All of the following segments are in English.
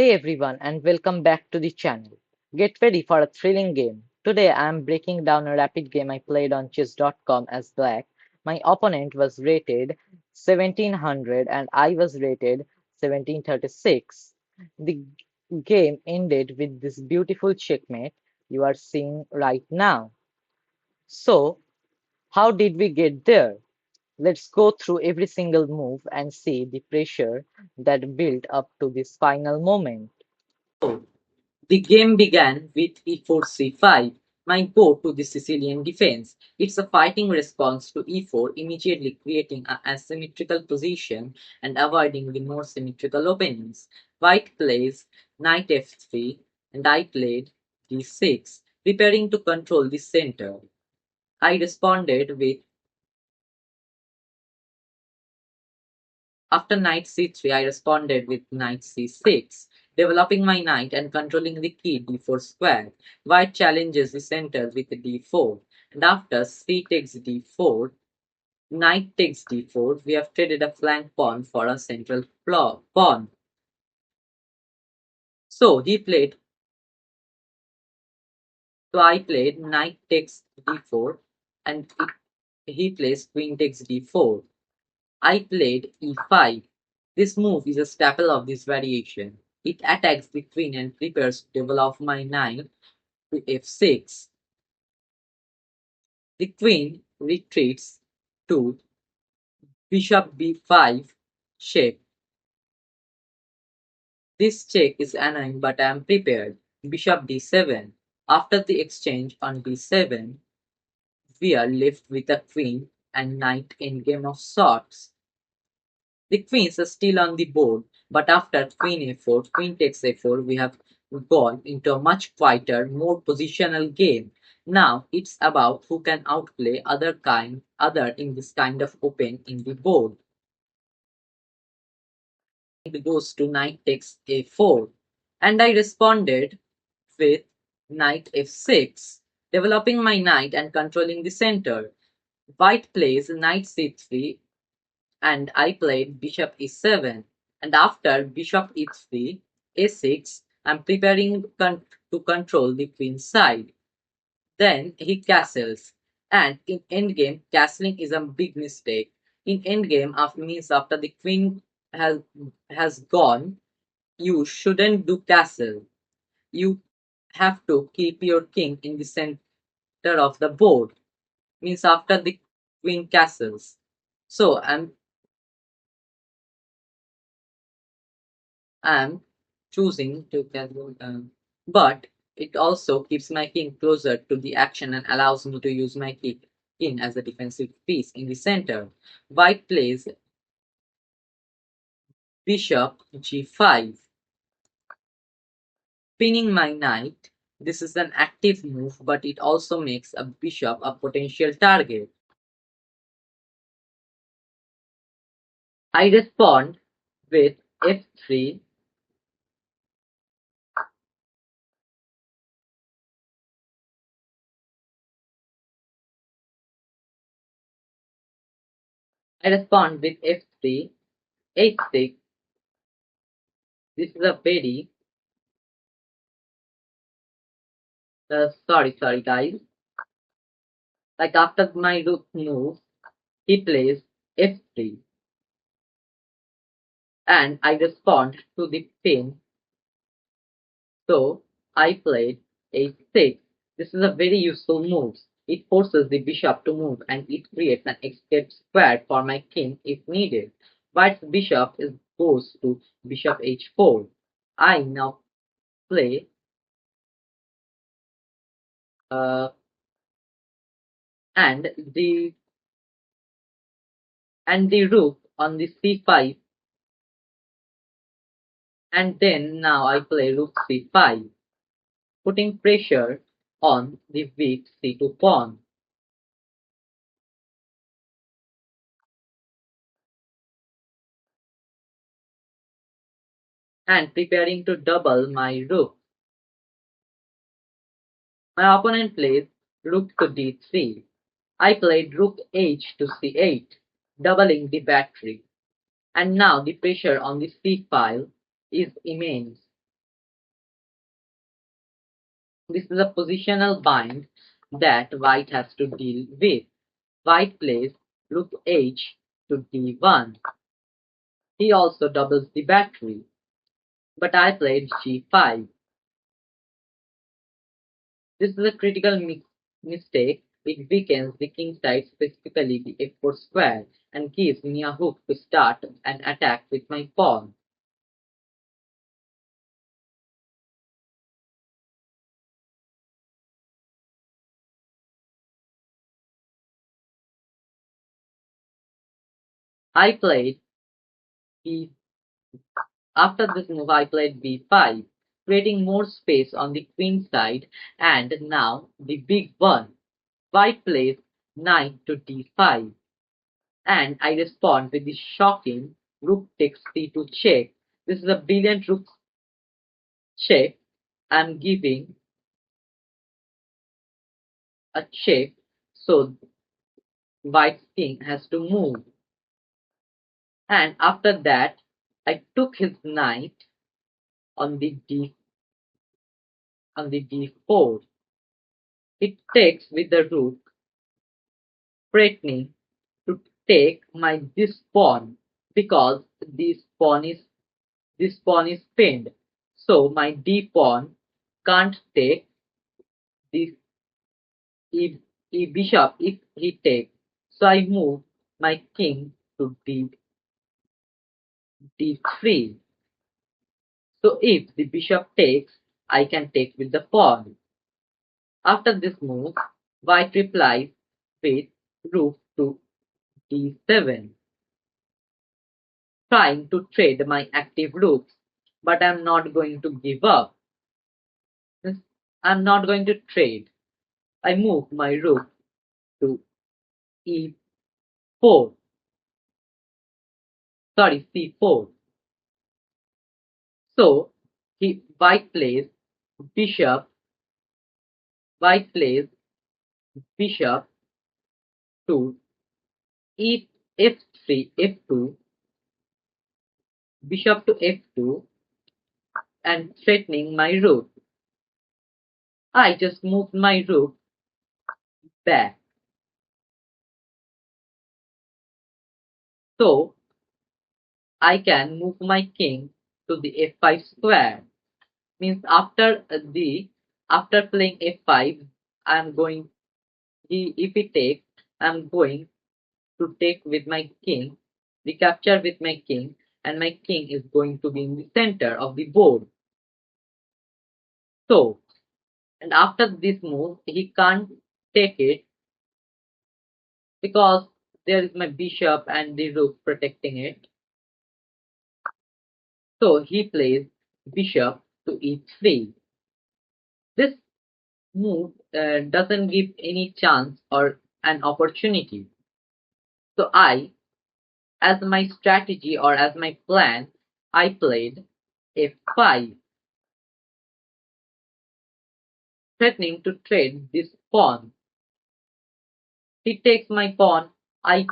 Hey everyone, and welcome back to the channel. Get ready for a thrilling game. Today I am breaking down a rapid game I played on chess.com as black. My opponent was rated 1700 and I was rated 1736. The game ended with this beautiful checkmate you are seeing right now. So, how did we get there? Let's go through every single move and see the pressure that built up to this final moment. So, the game began with e4 c5, my go-to the Sicilian defense. It's a fighting response to e4, immediately creating an asymmetrical position and avoiding the more symmetrical openings. White plays knight f3 and I played d6, preparing to control the center. I responded with After knight c3, I responded with knight c6, developing my knight and controlling the key d4 square. White challenges the center with d4, and after c takes d4, knight takes d4, we have traded a flank pawn for a central pawn. So he played, so I played knight takes d4, and he plays queen takes d4. I played e5. This move is a staple of this variation. It attacks the queen and prepares to develop my knight to f6. The queen retreats to bishop b5 check. This check is annoying, but I am prepared. Bishop d7. After the exchange on d7, we are left with a queen and knight endgame of sorts. The queens are still on the board, but after queen a4, queen takes a4, we have gone into a much quieter, more positional game. Now it's about who can outplay other in this kind of open in the board. It goes to knight takes a4, and I responded with knight f6, developing my knight and controlling the center. White plays knight c3 and I played bishop e7, and after bishop e3, a6, I'm preparing to control the queen side. Then he castles, and in endgame, castling is a big mistake. In endgame, after the queen has has gone, you shouldn't do castle. You have to keep your king in the center of the board. Means after the queen castles. So I'm choosing to casual, but it also keeps my king closer to the action and allows me to use my king as a defensive piece in the center. White plays bishop g5, pinning my knight. This is an active move, but it also makes a bishop a potential target. I respond with f3. I respond with f3, h6. This is a very sorry guys. Like after my rook moves, he plays f3, and I respond to the pin. So I played a6. This is a very useful move. It forces the bishop to move and it creates an escape square for my king if needed. White's bishop goes to bishop h4. I now play uh, and the the rook on the c5, and then now I play rook c5, putting pressure on the weak c2 pawn. And preparing to double my rook. My opponent plays rook to d3. I played rook h to c8, doubling the battery. And now the pressure on the c file is immense. This is a positional bind that white has to deal with. White plays rook h to d1. He also doubles the battery, but I played g5. This is a critical mistake. It weakens the king side, specifically the f4 square, and gives me a hook to start an attack with my pawn. I played b. After this move, I played b5, creating more space on the queen side, and now the big one. White plays knight to d5, and I respond with the shocking rook takes c2 check. This is a brilliant rook check. I'm giving a check, so white's king has to move. And after that, I took his knight on the d4. It takes with the rook, threatening to take my this pawn because this pawn is pinned. So my d pawn can't take this bishop if he takes. So I move my king to d3. So if the bishop takes, I can take with the pawn. After this move, white replies with rook to d7, trying to trade my active rooks, but I'm not going to give up. I'm not going to trade. I move my rook to e4, sorry, c4. So white plays bishop, white plays bishop to e f3, f2, bishop to f2, and threatening my rook. I just moved my rook back. So I can move my king to the f5 square. Means after playing f5, I'm going if he takes, I'm going to take with my king, recapture with my king, and my king is going to be in the center of the board. So, and after this move, he can't take it because there is my bishop and the rook protecting it. So he plays bishop to e3. This move doesn't give any chance or an opportunity. So as my strategy or as my plan, I played f5, threatening to trade this pawn. He takes my pawn, I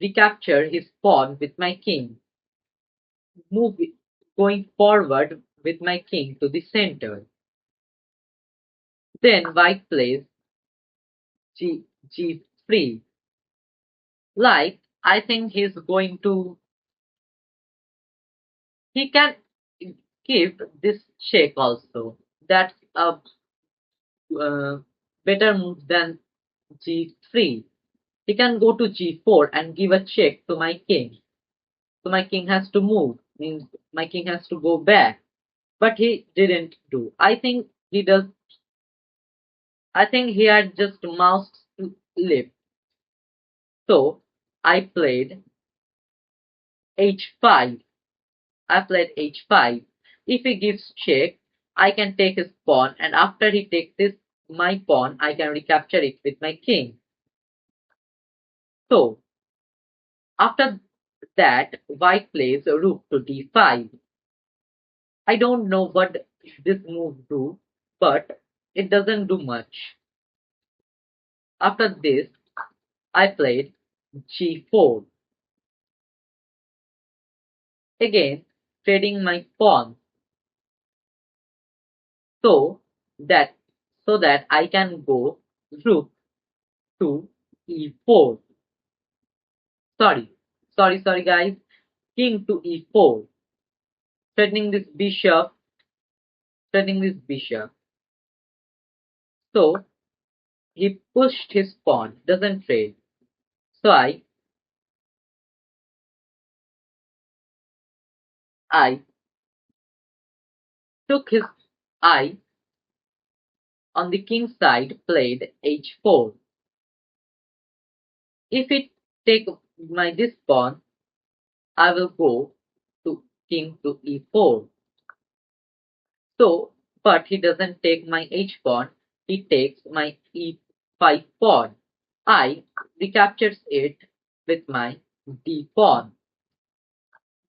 recapture his pawn with my king, move going forward with my king to the center. Then white plays g3. Like, I think he can give this check also. That's a uh, better move than g3. He can go to g4 and give a check to my king. So my king has to move, means my king has to go back. But he didn't do. I think he had just mouse lip. So I played h5. I played h5. If he gives check, I can take his pawn, and after he takes my pawn, I can recapture it with my king. So after that, white plays rook to d5. I don't know what this move do, but it doesn't do much. After this, I played g4. Again, trading my pawn so that so that I can go rook to e4. Sorry, sorry guys. King to e4, threatening this bishop, threatening this bishop. So he pushed his pawn, doesn't trade. So I took his I on the king side played h4. If it take my this pawn, I will go to king to e4. So, but he doesn't take my h pawn, he takes my e5 pawn. I recaptures it with my d pawn.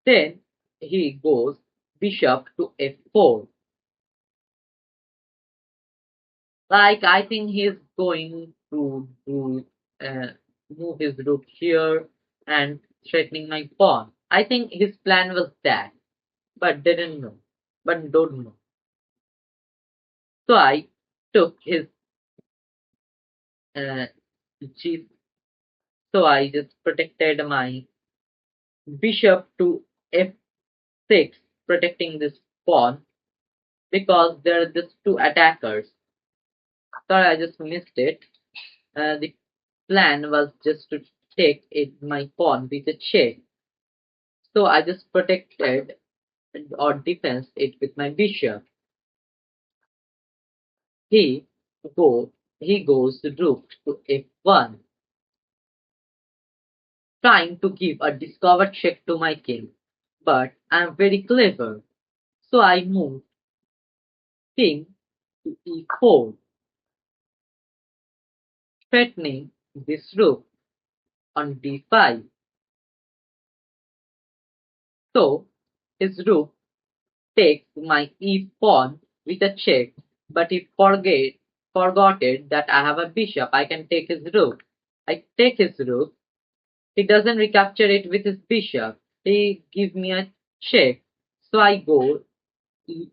Then he goes bishop to f4. Like I think he's going to uh, move his rook here and threatening my pawn. I think his plan was that, but didn't know, but don't know. So I took his uh, g. So I just protected my bishop to f6, protecting this pawn because there are just two attackers. Sorry, I just missed it. The plan was just to take it my pawn with a check. So I just protected or defense it with my bishop. He go he goes rook to f1, trying to give a discovered check to my king. But I am very clever, so I move king to e4, threatening this rook on d5. So his rook takes my e pawn with a check, but he forgot it that I have a bishop. I can take his rook. I take his rook. He doesn't recapture it with his bishop. He gives me a check. So I go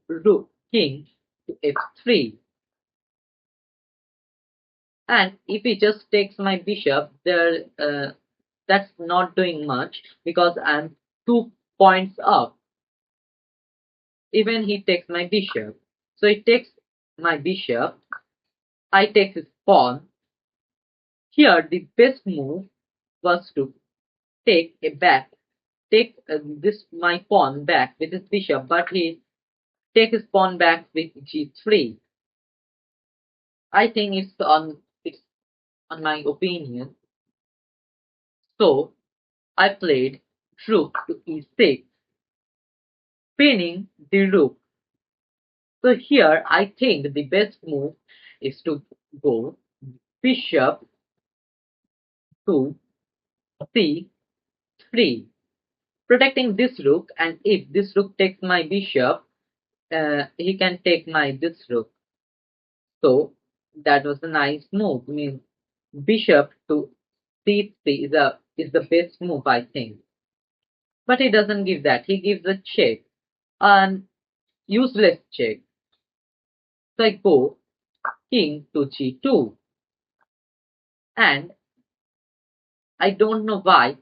rook king to f3. And if he just takes my bishop, that's not doing much because I'm 2 points up. Even he takes my bishop. So he takes my bishop. I take his pawn. Here, the best move was to take a back, take this my pawn back with his bishop, but he take his pawn back with g3. I think it's on my opinion. So I played rook to e6, pinning the rook. So here I think the best move is to go bishop to c3, protecting this rook. And if this rook takes my bishop, he can take my this rook. So that was a nice move. I mean, bishop to c3 is the best move, I think. But he doesn't give that. He gives a check, an useless check. So I go king to g2, and I don't know why.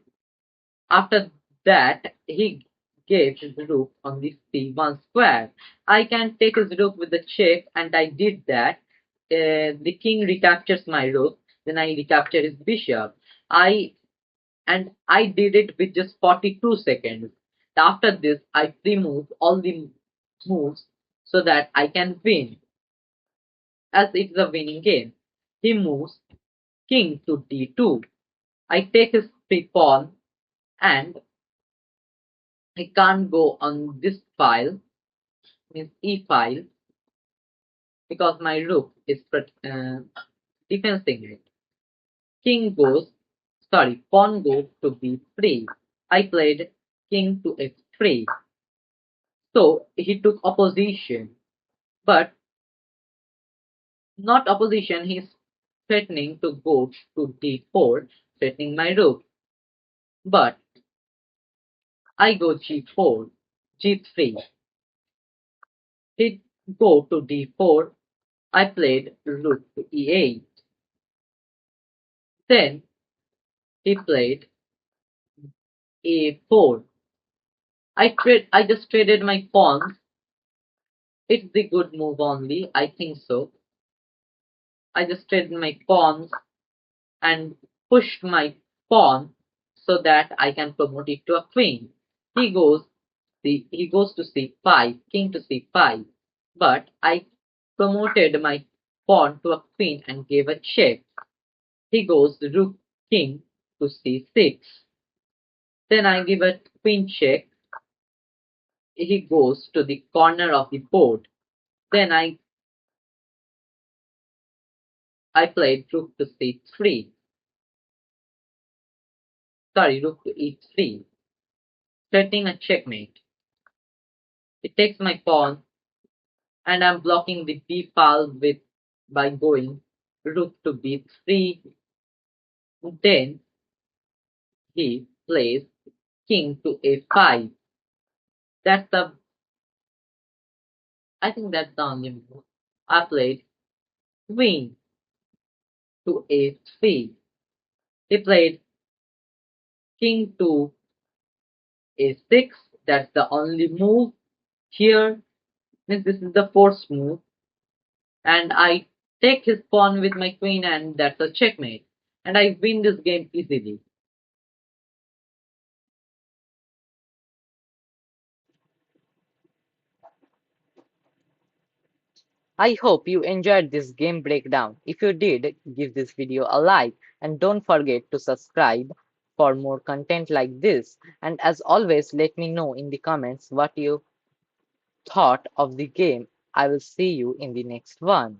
After that, he gave his rook on the c1 square. I can take his rook with the check, and I did that. The king recaptures my rook, then I recapture his bishop. I did it with just 42 seconds. After this, I remove all the moves so that I can win, as it's a winning game. He moves king to d2. I take his free pawn, and I can't go on this file, means e file, because my rook is defending it. King goes, sorry, pawn goes to b3. I played king to f3. So he took opposition, but not opposition, he's threatening to go to d4, threatening my rook. But I go g4, g3. He go to d4, I played rook to e8. Then he played a4. I just traded my pawns. It's the good move only, I think so. I just traded my pawns and pushed my pawn so that I can promote it to a queen. He goes he goes to c5, king to c5, but I promoted my pawn to a queen and gave a check. He goes rook king to c6. Then I give a queen check. He goes to the corner of the board. Then I played rook to c3. Sorry, rook to e3, threatening a checkmate. It takes my pawn and I'm blocking the b file with by going rook to b3. Then he plays king to a5. That's the I think that's the only move. I played queen to a3. He played king to a6. That's the only move here. Means this is the fourth move, and I take his pawn with my queen, and that's a checkmate. And I win this game easily. I hope you enjoyed this game breakdown. If you did, give this video a like and don't forget to subscribe for more content like this. And as always, let me know in the comments what you thought of the game. I will see you in the next one.